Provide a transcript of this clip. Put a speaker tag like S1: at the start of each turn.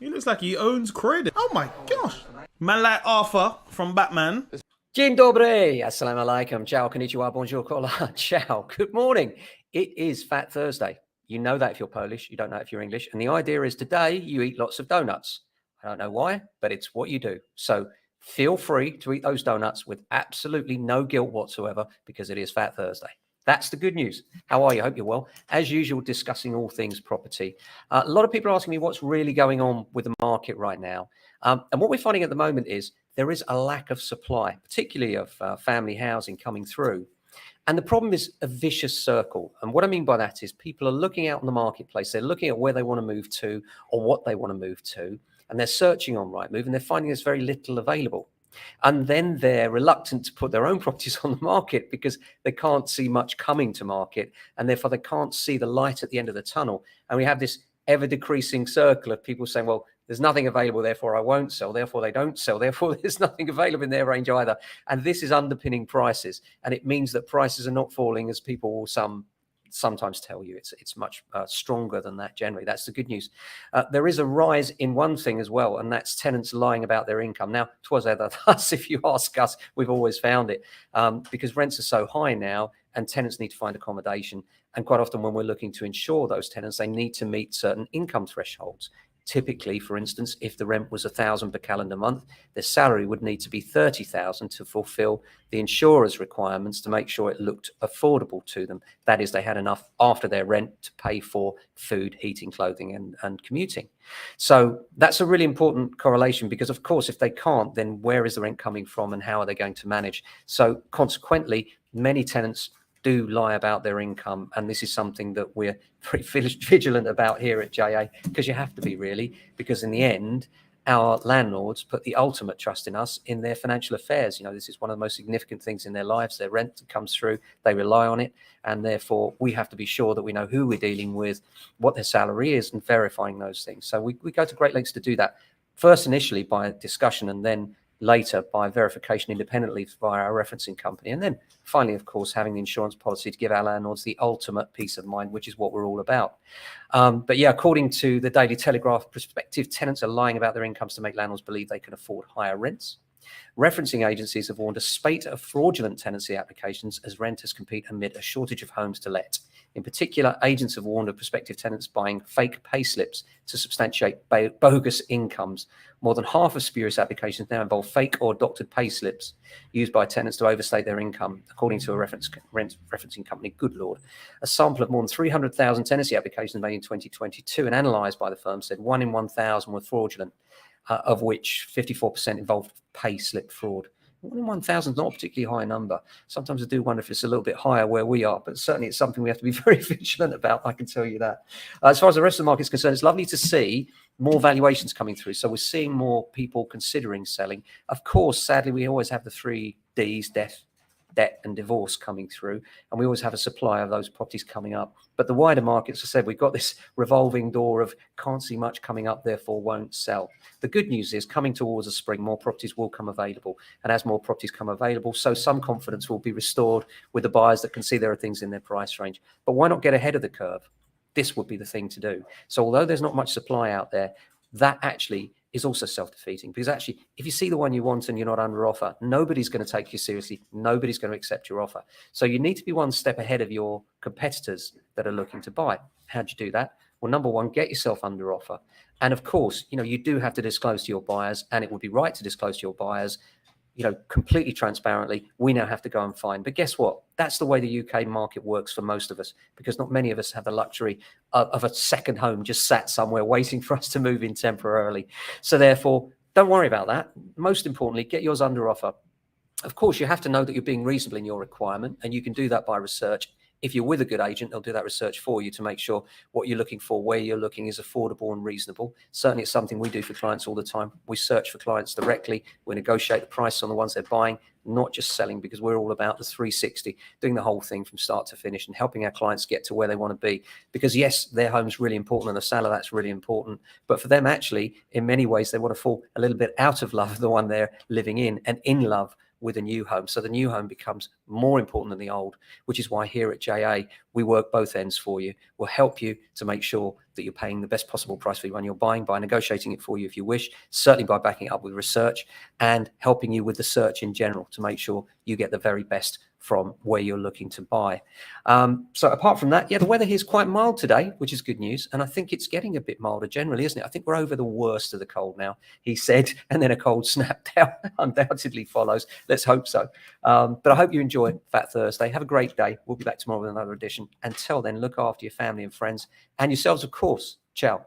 S1: He looks like he owns credit. Oh my gosh. Man like Arthur from Batman.
S2: Dzień dobry, assalamu alaikum, ciao, konnichiwa, bonjour, kola, ciao, good morning. It is Fat Thursday. You know that if you're Polish, you don't know if you're English. And the idea is today you eat lots of donuts. I don't know why, but it's what you do. So feel free to eat those donuts with absolutely no guilt whatsoever because it is Fat Thursday. That's the good news. How are you? Hope you're well. As usual, discussing all things property. A lot of people are asking me what's really going on with the market right now. And what we're finding at the moment is there is a lack of supply, particularly of family housing coming through. And the problem is a vicious circle. And what I mean by that is people are looking out in the marketplace. They're looking at where they want to move to or what they want to move to. And they're searching on Rightmove and they're finding there's very little available. And then they're reluctant to put their own properties on the market because they can't see much coming to market. And therefore, they can't see the light at the end of the tunnel. And we have this ever decreasing circle of people saying, well, there's nothing available, therefore I won't sell, therefore they don't sell, therefore there's nothing available in their range either. And this is underpinning prices. And it means that prices are not falling as people will sometimes tell you. It's much stronger than that generally. That's the good news. There is a rise in one thing as well, and that's tenants lying about their income. Now, 'twas ever thus, if you ask us, we've always found it, because rents are so high now and tenants need to find accommodation. And quite often when we're looking to insure those tenants, they need to meet certain income thresholds. Typically, for instance, if the rent was 1,000 per calendar month, their salary would need to be 30,000 to fulfill the insurer's requirements to make sure it looked affordable to them. That is, they had enough after their rent to pay for food, heating, clothing, and commuting. So that's a really important correlation because, of course, if they can't, then where is the rent coming from and how are they going to manage? So consequently, many tenants do lie about their income. And this is something that we're very vigilant about here at JA, because you have to be really, because in the end, our landlords put the ultimate trust in us in their financial affairs. You know, this is one of the most significant things in their lives. Their rent comes through, they rely on it. And therefore, we have to be sure that we know who we're dealing with, what their salary is, and verifying those things. So we go to great lengths to do that. First, initially by discussion, and then later by verification independently via our referencing company. And then finally, of course, having the insurance policy to give our landlords the ultimate peace of mind, which is what we're all about. But yeah, according to the Daily Telegraph, prospective tenants are lying about their incomes to make landlords believe they can afford higher rents. Referencing agencies have warned a spate of fraudulent tenancy applications as renters compete amid a shortage of homes to let. In particular, agents have warned of prospective tenants buying fake pay slips to substantiate bogus incomes. More than half of spurious applications now involve fake or doctored pay slips used by tenants to overstate their income, according to a referencing company, Good Lord. A sample of more than 300,000 tenancy applications made in 2022 and analysed by the firm said 1 in 1,000 were fraudulent, of which 54% involved pay slip fraud. 1 in 1,000 is not a particularly high number. Sometimes I do wonder if it's a little bit higher where we are, but certainly it's something we have to be very vigilant about, I can tell you that. As far as the rest of the market is concerned, it's lovely to see more valuations coming through. So we're seeing more people considering selling. Of course, sadly, we always have the 3 Ds, death, debt and divorce coming through, and we always have a supply of those properties coming up. But the wider market, as I said, we've got this revolving door of can't see much coming up, therefore won't sell. The good news is coming towards the spring, more properties will come available, and as more properties come available, so some confidence will be restored with the buyers that can see there are things in their price range. But why not get ahead of the curve? This would be the thing to do. So although there's not much supply out there, that actually is also self-defeating, because actually if you see the one you want and you're not under offer, nobody's going to take you seriously, nobody's going to accept your offer. So you need to be one step ahead of your competitors that are looking to buy. How do you do that? Well, number one, get yourself under offer. And of course, you know, you do have to disclose to your buyers, and it would be right to disclose to your buyers, you know, completely transparently. We now have to go and find. But guess what? That's the way the UK market works for most of us, because not many of us have the luxury of a second home just sat somewhere waiting for us to move in temporarily. So therefore, don't worry about that. Most importantly, get yours under offer. Of course, you have to know that you're being reasonable in your requirement, and you can do that by research. If you're with a good agent, they'll do that research for you to make sure what you're looking for, where you're looking, is affordable and reasonable. Certainly, it's something we do for clients all the time. We search for clients directly. We negotiate the price on the ones they're buying, not just selling, because we're all about the 360, doing the whole thing from start to finish and helping our clients get to where they want to be. Because yes, their home's really important and the sale of that's really important. But for them, actually, in many ways, they want to fall a little bit out of love with the one they're living in and in love with a new home. So the new home becomes more important than the old, which is why here at JA, we work both ends for you. We'll help you to make sure that you're paying the best possible price for when you're buying, by negotiating it for you if you wish, certainly by backing it up with research and helping you with the search in general to make sure you get the very best from where you're looking to buy. So apart from that, yeah, the weather here is quite mild today, which is good news. And I think it's getting a bit milder generally, isn't it? I think we're over the worst of the cold now, he said, and then a cold snap down undoubtedly follows. Let's hope so. But I hope you enjoy Fat Thursday. Have a great day. We'll be back tomorrow with another edition. Until then, look after your family and friends and yourselves, of course. Ciao.